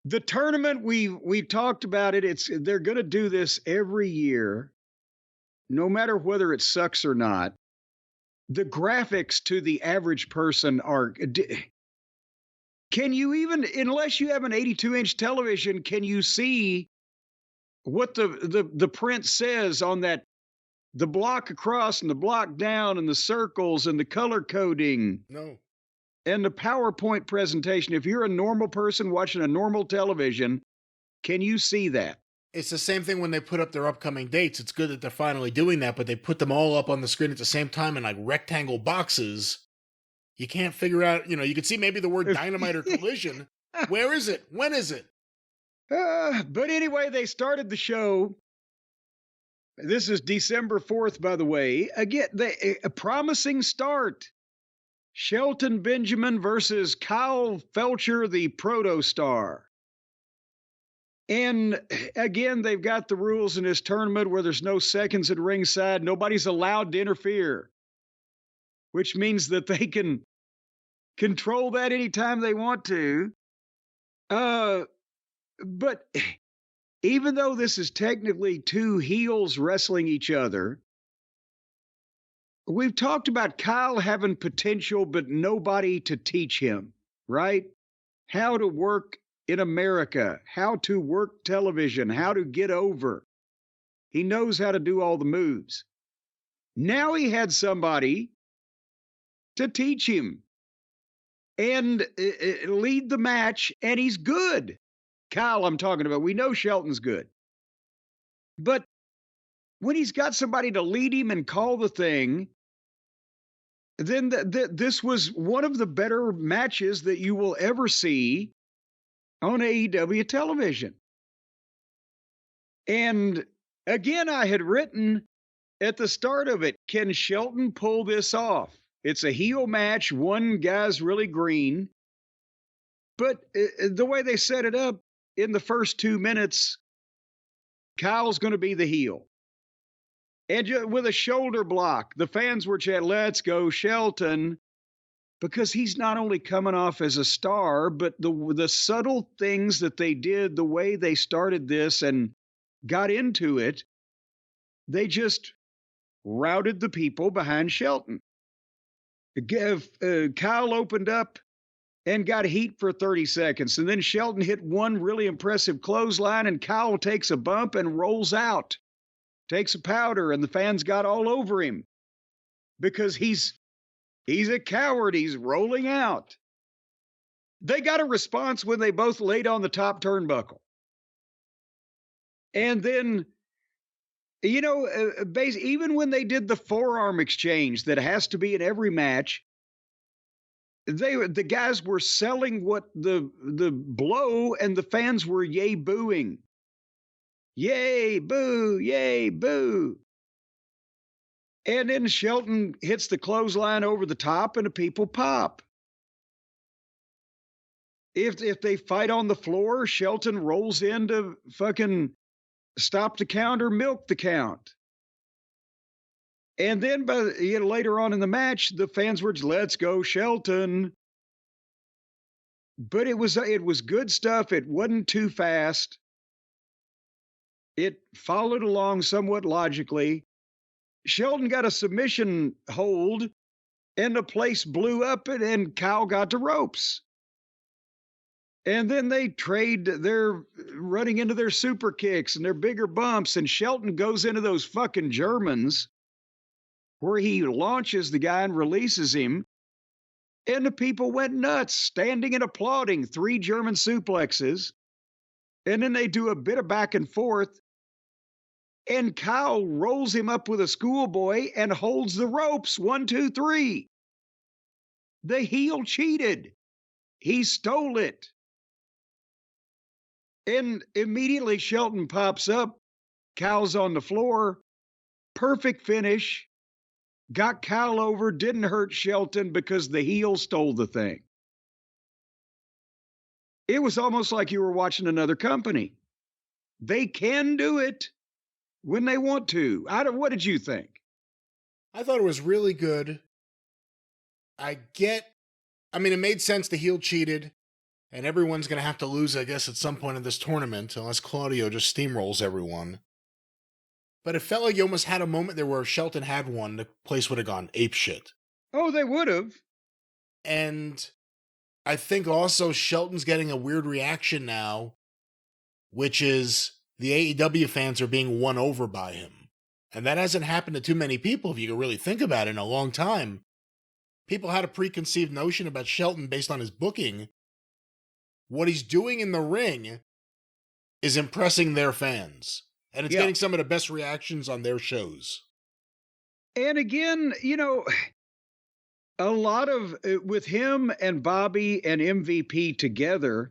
The tournament, we talked about it. They're going to do this every year, no matter whether it sucks or not. The graphics to the average person are. Can you even, unless you have an 82-inch television, can you see what the print says on that, the block across and the block down and the circles and the color coding No. and the PowerPoint presentation? If you're a normal person watching a normal television, can you see that? It's the same thing when they put up their upcoming dates. It's good that they're finally doing that, but they put them all up on the screen at the same time in like rectangle boxes. You can't figure out, you can see maybe the word Dynamite or Collision. Where is it? When is it? But anyway, they started the show. This is December 4th, by the way. Again, a promising start. Shelton Benjamin versus Kyle Fletcher, the proto-star. And again, they've got the rules in this tournament where there's no seconds at ringside. Nobody's allowed to interfere, which means that they can control that anytime they want to. But even though this is technically two heels wrestling each other, we've talked about Kyle having potential, but nobody to teach him, right? How to work in America, how to work television, how to get over. He knows how to do all the moves. Now he had somebody to teach him and lead the match, and he's good. Kyle, I'm talking about. We know Shelton's good. But when he's got somebody to lead him and call the thing, then this was one of the better matches that you will ever see on AEW television. And again, I had written at the start of it, can Shelton pull this off? It's a heel match. One guy's really green. But the way they set it up in the first 2 minutes, Kyle's going to be the heel. And with a shoulder block, the fans were chanting, "Let's go, Shelton," because he's not only coming off as a star, but the subtle things that they did, the way they started this and got into it, they just routed the people behind Shelton. Kyle opened up and got heat for 30 seconds. And then Shelton hit one really impressive clothesline, and Kyle takes a bump and rolls out, takes a powder, and the fans got all over him because he's a coward. He's rolling out. They got a response when they both laid on the top turnbuckle. And then, even when they did the forearm exchange that has to be in every match, the guys were selling what the blow, and the fans were yay booing. Yay, boo, yay, boo. And then Shelton hits the clothesline over the top and the people pop. If they fight on the floor, Shelton rolls in to fucking stop the count or milk the count. And then later on in the match, the fans were, "Let's go, Shelton." But it was good stuff. It wasn't too fast. It followed along somewhat logically. Shelton got a submission hold, and the place blew up, and Kyle got the ropes. And then they trade. They're running into their super kicks and their bigger bumps, and Shelton goes into those fucking Germans, where he launches the guy and releases him. And the people went nuts, standing and applauding. 3 German suplexes. And then they do a bit of back and forth. And Kyle rolls him up with a schoolboy and holds the ropes. 1, 2, 3. The heel cheated. He stole it. And immediately Shelton pops up. Kyle's on the floor. Perfect finish. Got Kyle over, didn't hurt Shelton because the heel stole the thing. It was almost like you were watching another company. They can do it when they want to. What did you think? I thought it was really good. It made sense the heel cheated, And everyone's going to have to lose, I guess, at some point in this tournament, unless Claudio just steamrolls everyone. But it felt like you almost had a moment there where if Shelton had won, the place would have gone apeshit. Oh, they would have. And I think also Shelton's getting a weird reaction now, which is the AEW fans are being won over by him. And that hasn't happened to too many people, if you can really think about it, in a long time. People had a preconceived notion about Shelton based on his booking. What he's doing in the ring is impressing their fans. And it's getting some of the best reactions on their shows. And again, a lot of, with him and Bobby and MVP together,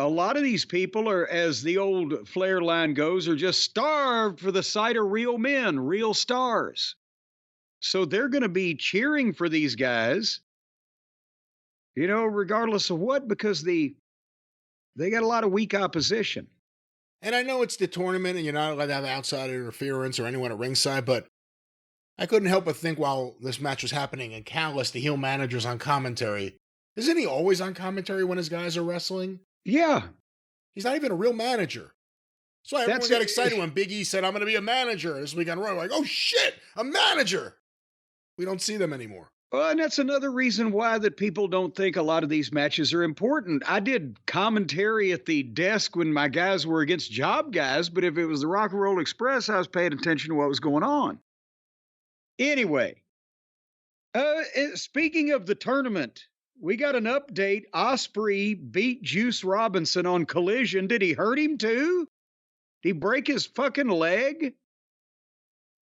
a lot of these people are, as the old Flair line goes, are just starved for the sight of real men, real stars. So they're going to be cheering for these guys, regardless of what, because they got a lot of weak opposition. And I know it's the tournament and you're not allowed to have outside interference or anyone at ringside, but I couldn't help but think while this match was happening, and Callis, the heel manager's on commentary. Isn't he always on commentary when his guys are wrestling? Yeah. He's not even a real manager. That's why everyone got excited when Big E said, I'm going to be a manager this week on Raw. Like, oh shit, a manager! We don't see them anymore. Well, and that's another reason why that people don't think a lot of these matches are important. I did commentary at the desk when my guys were against job guys, but if it was the Rock and Roll Express, I was paying attention to what was going on. Anyway, speaking of the tournament, we got an update. Ospreay beat Juice Robinson on Collision. Did he hurt him too? Did he break his fucking leg?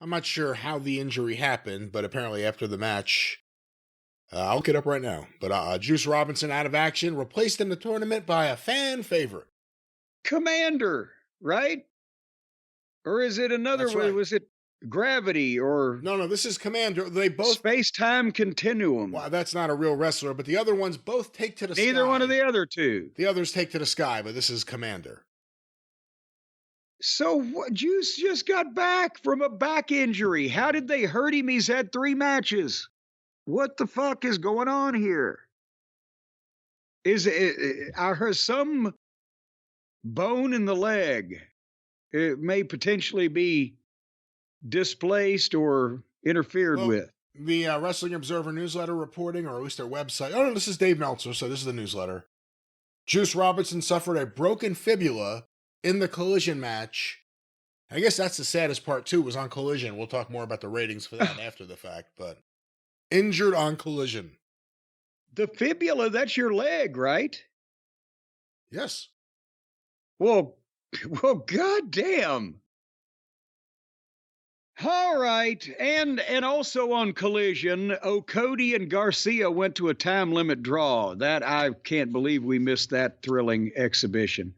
I'm not sure how the injury happened, but apparently after the match, I'll look it up right now. But Juice Robinson out of action, replaced in the tournament by a fan favorite. Commander, right? Or is it another way? Right. Was it Gravity or... No, this is Commander. They both... Space-Time Continuum. Well, that's not a real wrestler, but the other ones both take to the sky. Neither one of the other two. The others take to the sky, but this is Commander. So Juice just got back from a back injury. How did they hurt him? He's had 3 matches. What the fuck is going on here? I heard some bone in the leg. It may potentially be displaced or interfered with. The Wrestling Observer newsletter reporting, or at least their website. Oh, no, this is Dave Meltzer, so this is the newsletter. Juice Robinson suffered a broken fibula in the Collision match. I guess that's the saddest part, too, was on Collision. We'll talk more about the ratings for that after the fact, but injured on Collision. The fibula, that's your leg, right? Yes. Well, goddamn. All right, and also on Collision, Cody and Garcia went to a time limit draw. That I can't believe we missed that thrilling exhibition.